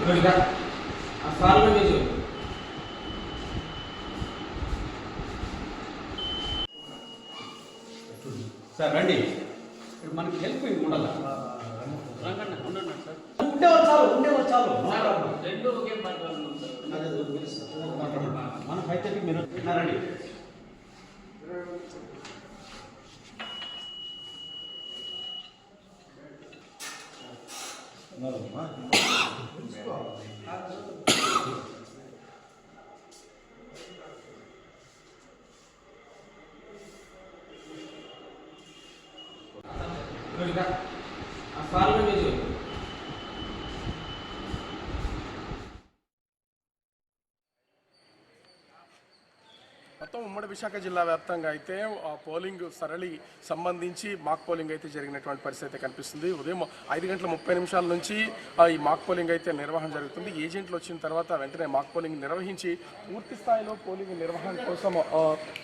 Sir రండి. ఇప్పుడు మనకి హెల్ప్ ఉండాలి. ఉండేవారు చాలు రెండు ఒకే మన 5:30 మీరు రండి. మొత్తం ఉమ్మడి విశాఖ జిల్లా వ్యాప్తంగా అయితే పోలింగ్ సరళి సంబంధించి మాక్ పోలింగ్ అయితే జరిగినటువంటి పరిస్థితి అయితే కనిపిస్తుంది. ఉదయం 5:30 నుంచి ఈ మాక్ పోలింగ్ అయితే నిర్వహణ జరుగుతుంది. ఏజెంట్లు వచ్చిన తర్వాత వెంటనే మాక్ పోలింగ్ నిర్వహించి పూర్తి స్థాయిలో పోలింగ్ నిర్వహణ కోసం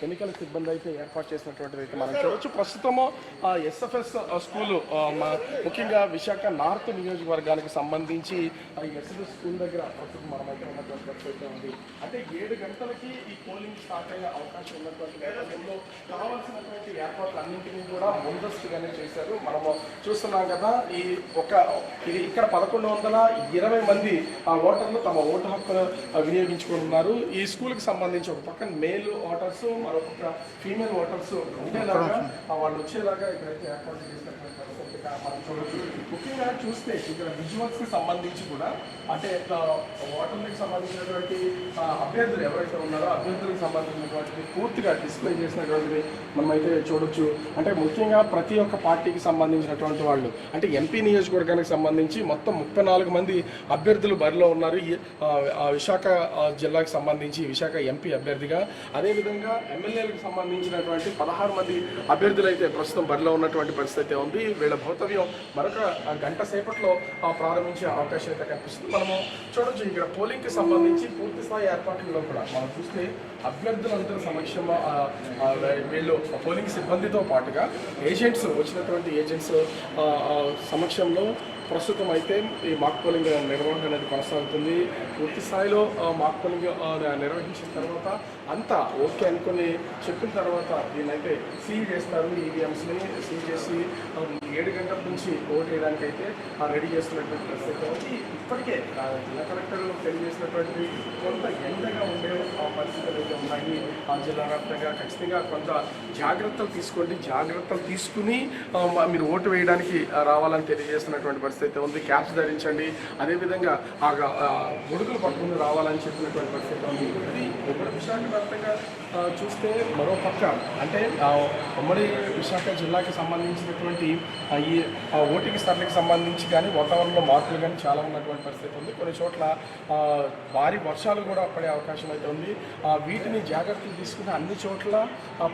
ఎన్నికల సిబ్బంది అయితే ఏర్పాటు చేసినటువంటిది అయితే మనం చూడవచ్చు. ప్రస్తుతము ఎస్ఎఫ్ఎస్ స్కూలు ముఖ్యంగా విశాఖ నార్త్ నియోజకవర్గానికి సంబంధించి ఎస్ఎఫ్ఎస్ స్కూల్ దగ్గర ప్రస్తుతం మనమైతే ఉన్నటువంటి పరిస్థితి ఉంది. అంటే 7 గంటలకి ఈ పోలింగ్ స్టార్ట్ అయ్యే అవకాశం ఉన్నటువంటి నేపథ్యంలో కావాల్సినటువంటి ఏర్పాట్లు అన్నింటినీ కూడా ముందస్తుగానే చేశారు. మనము చూస్తున్నాం కదా, ఇది ఇక్కడ 1120 మంది ఓటర్లు తమ ఓటు హక్కును వినియోగించుకుంటున్నారు. ఈ స్కూల్కి సంబంధించి ఒక పక్కన మేల్ ఓటర్స్, మరొక ఫీమేల్ ఓటర్స్ ఉండేలాగా వాళ్ళు వచ్చేలాగా ఇక్కడైతే ఏర్పాటు చేసినటువంటి పరిస్థితి మనం చూడవచ్చు. ముఖ్యంగా చూస్తే ఇక్కడ విజువల్స్కి సంబంధించి కూడా అంటే ఓటర్లకు సంబంధించినటువంటి అభ్యర్థులు ఎవరైతే ఉన్నారో అభ్యర్థులకు సంబంధించినటువంటి పూర్తిగా డిస్ప్లే చేసినటువంటిది మనమైతే చూడొచ్చు. అంటే ముఖ్యంగా ప్రతి ఒక్క పార్టీకి సంబంధించినటువంటి వాళ్ళు అంటే ఎంపీ నియోజకవర్గానికి సంబంధించి మొత్తం 34 మంది అభ్యర్థులు బరిలో ఉన్నారు. విశాఖ జిల్లాకు సంబంధించి విశాఖ ఎంపీ అభ్యర్థిగా, అదేవిధంగా ఎమ్మెల్యేలకు సంబంధించినటువంటి 16 మంది అభ్యర్థులు అయితే ప్రస్తుతం బరిలో ఉన్నటువంటి పరిస్థితి ఉంది. వీళ్ళ భౌతవ్యం మరొక గంట సేపట్లో ప్రారంభించే అవకాశం అయితే కనిపిస్తుంది. మనము చూడొచ్చు ఇక్కడ పోలింగ్కి సంబంధించి పూర్తి స్థాయి ఏర్పాట్లలో కూడా మనం చూస్తే అభ్యర్థులందరి సమక్షంలో వీళ్ళు పోలింగ్ సిబ్బందితో పాటుగా ఏజెంట్స్ వచ్చినటువంటి ఏజెంట్స్ సమక్షంలో ప్రస్తుతం అయితే ఈ మాక్ పోలింగ్ నిర్వహణ అనేది కొనసాగుతుంది. పూర్తి స్థాయిలో మాక్ పోలింగ్ నిర్వహించిన తర్వాత అంతా ఓకే అనుకుని చెప్పిన తర్వాత దీన్నైతే సీల్ చేస్తారు. ఈవీఎంస్ని సీల్ చేసి 7 గంటల నుంచి ఓటు వేయడానికి అయితే రెడీ చేస్తున్నటువంటి పరిస్థితి ఉంది. ఇప్పటికే జిల్లా కలెక్టర్ తెలియజేసినటువంటి కొంత ఎండగా ఉండే పరిస్థితులు అయితే ఉన్నాయి. ఆ జిల్లా వ్యాప్తంగా ఖచ్చితంగా కొంత జాగ్రత్తలు తీసుకోండి, జాగ్రత్తలు తీసుకుని మీరు ఓటు వేయడానికి రావాలని తెలియజేస్తున్నటువంటి పరిస్థితి ఉంది. క్యాప్స్ ధరించండి, అదేవిధంగా గొడుగులు పట్టుకుని రావాలని చెప్పినటువంటి పరిస్థితి ఉంది. ఇది ఉమ్మడి విశాఖ వ్యాప్తంగా చూస్తే మరో పక్క అంటే ఉమ్మడి విశాఖ జిల్లాకి సంబంధించినటువంటి ఈ ఓటింగ్ స్థలానికి సంబంధించి కానీ వాతావరణంలో మార్పులు కానీ చాలా ఉన్నటువంటి పరిస్థితి ఉంది. కొన్ని చోట్ల భారీ వర్షాలు కూడా పడే అవకాశం అయితే ఉంది. వీటిని జాగ్రత్తలు తీసుకుని అన్ని చోట్ల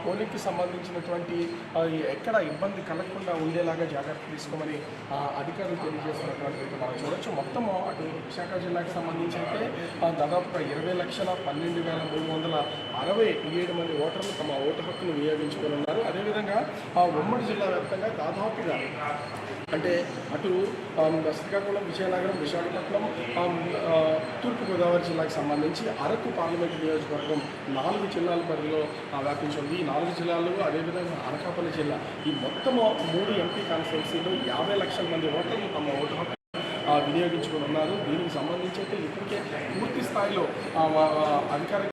పోలింగ్కి సంబంధించినటువంటి ఎక్కడ ఇబ్బంది కలగకుండా ఉండేలాగా జాగ్రత్తలు తీసుకోమని అధికారులు తెలియజేస్తున్నటువంటి మనం చూడొచ్చు. మొత్తం అటు విశాఖ జిల్లాకి సంబంధించి అయితే దాదాపుగా 20,12,367 మంది ఓటర్లు తమ ఓటు హక్కును వినియోగించుకొని ఉన్నారు. అదేవిధంగా ఉమ్మడి జిల్లా వ్యాప్తంగా దాదాపుగా అంటే అటు శ్రీకాకుళం, విజయనగరం, విశాఖపట్నం, తూర్పుగోదావరి జిల్లాకు సంబంధించి అరకు పార్లమెంటు నియోజకవర్గం 4 జిల్లాల పరిధిలో వ్యాపించింది. ఈ 4 జిల్లాలు అదేవిధంగా అనకాపల్లి జిల్లా ఈ మొత్తము 3 ఎంపీ కాన్స్టిట్యున్సీలో 50 లక్షల మంది ఓటర్లు తమ ఓటు హక్కు వినియోగించుకొని ఉన్నారు. దీనికి సంబంధించి అయితే ఇప్పటికే పూర్తి స్థాయిలో అధికార